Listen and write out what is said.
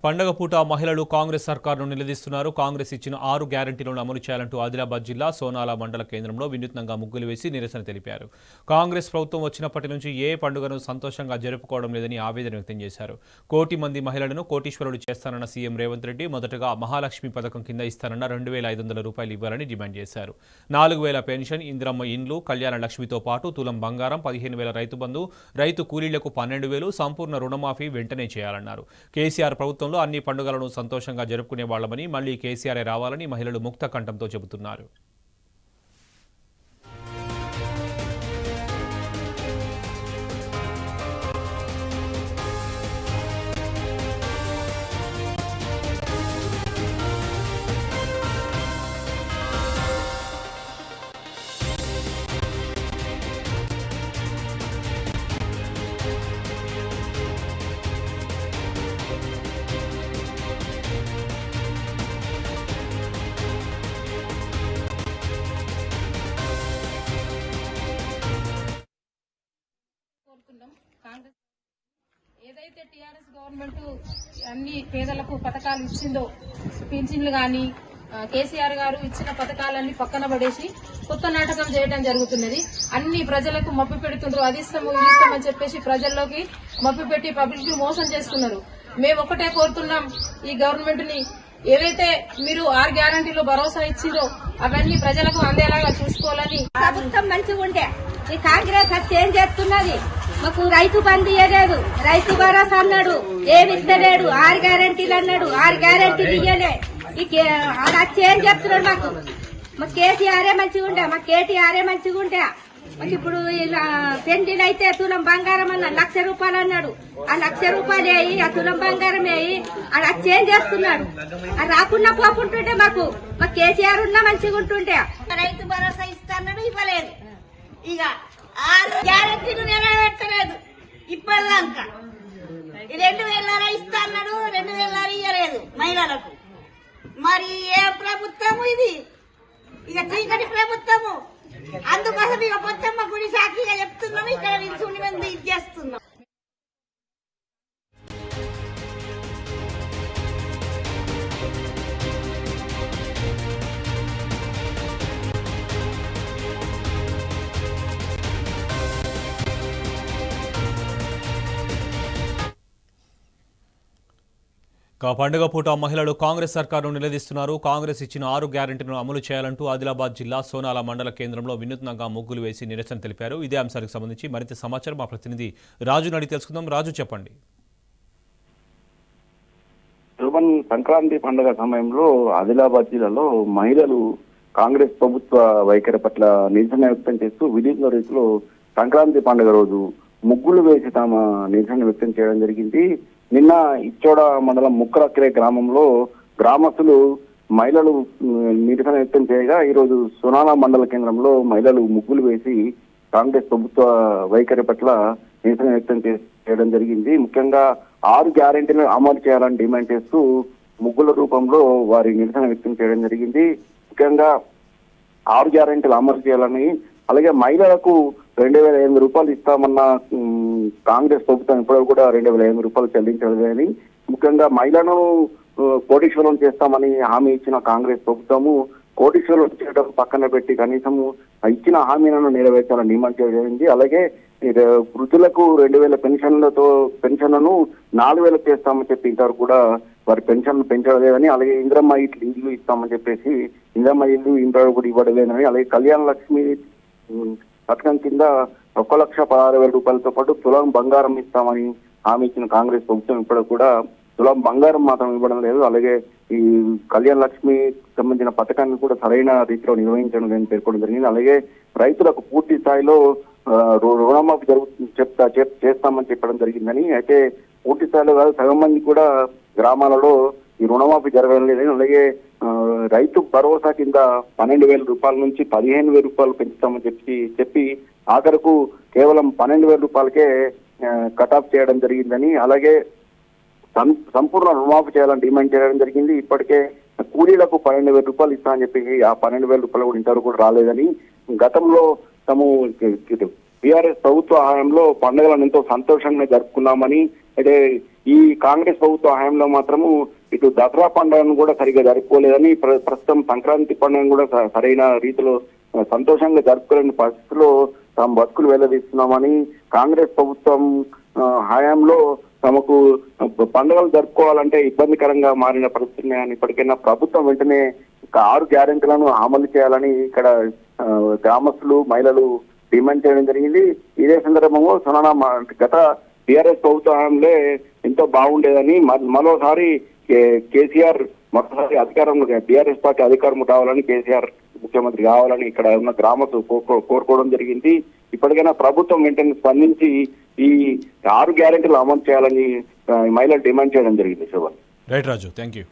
పండగ పూట మహిళలు కాంగ్రెస్ సర్కారును నిలదీస్తున్నారు. కాంగ్రెస్ ఇచ్చిన 6 గ్యారంటీలను అమలు చేయాలంటూ ఆదిలాబాద్ జిల్లా సోనాల మండల కేంద్రంలో వినూత్నంగా ముగ్గులు వేసి నిరసన తెలిపారు. కాంగ్రెస్ ప్రభుత్వం వచ్చినప్పటి నుంచి ఏ పండుగను సంతోషంగా జరుపుకోవడం లేదని ఆవేదన వ్యక్తం చేశారు. కోటి మంది మహిళలను కోటీశ్వరులు చేస్తానన్న సీఎం రేవంత్ రెడ్డి మొదటగా మహాలక్ష్మి పథకం కింద ఇస్తానన్న 2,500 రూపాయలు ఇవ్వాలని డిమాండ్ చేశారు. 4,000 పెన్షన్, ఇందిరమ్మ ఇండ్లు, కళ్యాణ లక్ష్మితో పాటు తులం బంగారం, 15,000 రైతు బంధు, రైతు కూలీలకు 12,000, సంపూర్ణ రుణమాఫీ వెంటనే చేయాలన్నారు. కేసీఆర్ ప్రభుత్వంలో అన్ని పండుగలను సంతోషంగా జరుపుకునే వాళ్లమని, మళ్లీ కేసీఆర్ రావాలని మహిళలు ముక్త కంఠంతో చెబుతున్నారు. కాంగ్రెస్ ఏదైతే టీఆర్ఎస్ గవర్నమెంట్ అన్ని పేదలకు పథకాలు ఇచ్చిందో, పింఛన్లు గాని కేసీఆర్ గారు ఇచ్చిన పథకాలన్నీ పక్కన పడేసి కొత్త నాటకం చేయడం జరుగుతున్నది. అన్ని ప్రజలకు మభ్య పెడుతుండ్రు. అది ఇస్తాము ఇది ఇస్తామని చెప్పేసి ప్రజల్లోకి మభ్య పెట్టి పబ్లిక్ ని మోసం చేస్తున్నారు. మేము ఒకటే కోరుతున్నాం, ఈ గవర్నమెంట్ ని ఏవైతే మీరు 6 గ్యారంటీలు భరోసా ఇచ్చిందో అవన్నీ ప్రజలకు అందేలాగా చూసుకోవాలని. ప్రభుత్వం మంచిగా ఉంటే ఈ కాంగ్రెస్ వచ్చి ఏం చేస్తున్నది? మాకు రైతు బంధు ఇయ్యలేదు, రైతు భరోసా అన్నాడు, ఏమి ఇస్తలేడు, 6 గ్యారంటీలు అన్నాడు, 6 గ్యారంటీలు ఇయ్యలే. ఆడ వచ్చి ఏం చెప్తున్నాడు? మాకు కేసీఆరే మంచిగా ఉండే, మాకు కేటీఆరే మంచిగా ఉంటే. మాకు ఇప్పుడు పెండిలు అయితే తులం బంగారం అన్నాడు, 1,00,000 రూపాయలు అన్నాడు. ఆ 1,00,000 రూపాయలు వేయి, ఆ తులం బంగారం వేయి. ఆడ వచ్చి ఏం చేస్తున్నాడు? అది రాకుండా పోకుంటుంటే మాకు కేసీఆర్ ఉన్నా మంచిగా ఉంటుంటే. రైతు భరోసా ఇస్తాడు, ఇవ్వలేదు. ఇక 6 గ్యారెంటీలు నెరవేర్చలేదు ఇప్పటిదాకా. 2,000 ఇస్తా అన్నాడు, 2,000 ఇయ్యలేదు మహిళలకు. మరి ఏ ప్రభుత్వము ఇది? ఇక చీకటి ప్రభుత్వము. అందుకోసం ఇక పొచ్చమ్మ గుడి సాక్షిగా చెప్తున్నాము, ఇక్కడ నిల్చుని మంది ఇది చేస్తున్నాం. పండుగ పూట మహిళలు కాంగ్రెస్ సర్కారును నిలదీస్తున్నారు. కాంగ్రెస్ ఇచ్చిన 6 గ్యారంటీలను అమలు చేయాలంటూ ఆదిలాబాద్ జిల్లా సోనాల మండల కేంద్రంలో వినూత్నంగా ముగ్గులు వేసి నిరసన తెలిపారు. ఇదే అంశానికి సంబంధించి మరింత సమాచారం మా ప్రతినిధి రాజు అడిగి తెలుసుకుందాం. రాజు, చెప్పండి. సంక్రాంతి పండుగ సమయంలో ఆదిలాబాద్ జిల్లాలో మహిళలు కాంగ్రెస్ ప్రభుత్వ వైఖరి పట్ల నిరసన వ్యక్తం చేస్తూ వినూత్న రీతిలో సంక్రాంతి పండుగ రోజు ముగ్గులు వేసి తమ నిరసన వ్యక్తం చేయడం జరిగింది. నిన్న ఇచ్చోడ మండలం ముక్కరక్కిరే గ్రామంలో గ్రామస్తులు మహిళలు నిరసన వ్యక్తం చేయగా, ఈరోజు సోనాల మండల కేంద్రంలో మహిళలు ముగ్గులు వేసి కాంగ్రెస్ ప్రభుత్వ వైఖరి పట్ల నిరసన వ్యక్తం చేయడం జరిగింది. ముఖ్యంగా 6 గ్యారెంటీలను అమలు చేయాలని డిమాండ్ చేస్తూ ముగ్గుల రూపంలో వారి నిరసన వ్యక్తం చేయడం జరిగింది. ముఖ్యంగా 6 గ్యారెంటీలు అమలు చేయాలని, అలాగే మహిళలకు 2,500 రూపాయలు ఇస్తామన్న కాంగ్రెస్ ప్రభుత్వం ఇప్పటివరకు కూడా 2,500 రూపాయలు చెల్లించలేదని, ముఖ్యంగా మహిళలను కోటీశ్వరం చేస్తామని హామీ ఇచ్చిన కాంగ్రెస్ ప్రభుత్వము కోటీశ్వరం చేయడం పక్కన పెట్టి కనీసం ఇచ్చిన హామీలను నెరవేర్చాలని డిమాండ్ చేయడం. అలాగే వృద్ధులకు 2,000 పెన్షన్లను 4,000 చేస్తామని చెప్పి ఇంతవరకు కూడా వారి పెన్షన్లు పెంచలేదని, అలాగే ఇందిరమ్మ ఇల్లు ఇస్తామని చెప్పేసి ఇందిరమ్మ ఇల్లు ఇంతవరకు కూడా ఇవ్వడలేదని, అలాగే కళ్యాణ లక్ష్మి పథకం కింద 1,16,000 రూపాయలతో పాటు తులం బంగారం ఇస్తామని హామీ ఇచ్చిన కాంగ్రెస్ ప్రభుత్వం ఇప్పటికి కూడా తులం బంగారం మాత్రం ఇవ్వడం లేదు. అలాగే ఈ కళ్యాణ లక్ష్మి సంబంధించిన పథకాన్ని కూడా సరైన రీతిలో నిర్వహించడం లేదని పేర్కొనడం జరిగింది. అలాగే రైతులకు పూర్తి స్థాయిలో రుణమాఫీ చేస్తామని చెప్పడం జరిగిందని, అయితే పూర్తి స్థాయిలో కాదు, సగం మంది కూడా గ్రామాలలో ఈ రుణమాఫీ జరగడం లేదని, అలాగే రైతు భరోసా కింద 12,000 రూపాయల నుంచి 15,000 రూపాయలు పెంచుతామని చెప్పి ఆఖరకు కేవలం 12,000 రూపాయలకే కటాఫ్ చేయడం జరిగిందని, అలాగే సంపూర్ణ రుణమాఫీ చేయాలని డిమాండ్ చేయడం జరిగింది. ఇప్పటికే కూలీలకు 12,000 రూపాయలు ఇస్తామని చెప్పి ఆ 12,000 రూపాయలు కూడా ఇంతవరకు కూడా రాలేదని, గతంలో తాము టీఆర్ఎస్ ప్రభుత్వ హయాంలో పండుగలను ఎంతో సంతోషంగా జరుపుకున్నామని, అయితే ఈ కాంగ్రెస్ ప్రభుత్వ హయాంలో మాత్రము ఇటు దసరా పండుగను కూడా సరిగ్గా జరుపుకోలేదని ప్రస్తుతం సంక్రాంతి పండుగను కూడా సరైన రీతిలో సంతోషంగా జరుపుకోలేని పరిస్థితుల్లో తాము బతుకులు వెల్లదీస్తున్నామని కాంగ్రెస్ ప్రభుత్వం హయాంలో తమకు పండుగలు జరుపుకోవాలంటే ఇబ్బందికరంగా మారిన పరిస్థితి ఇప్పటికైనా ప్రభుత్వం వెంటనే 6 గ్యారెంటీలను అమలు చేయాలని ఇక్కడ గ్రామస్తులు మహిళలు డిమాండ్ చేయడం జరిగింది. ఇదే సందర్భంలో సోనాల గత టీఆర్ఎస్ ప్రభుత్వంలో ఎంతో బాగుండేదని మరోసారి కేసీఆర్ మరోసారి అధికారంలో టీఆర్ఎస్ పార్టీ అధికారం రావాలని కేసీఆర్ ముఖ్యమంత్రి కావాలని ఇక్కడ ఉన్న గ్రామస్తులు కోరుకోవడం జరిగింది. ఇప్పటికైనా ప్రభుత్వం వెంటనే స్పందించి ఈ 6 గ్యారెంటీలు అమలు చేయాలని మహిళలు డిమాండ్ చేయడం జరిగింది. Shobhan. Right Raju, thank you.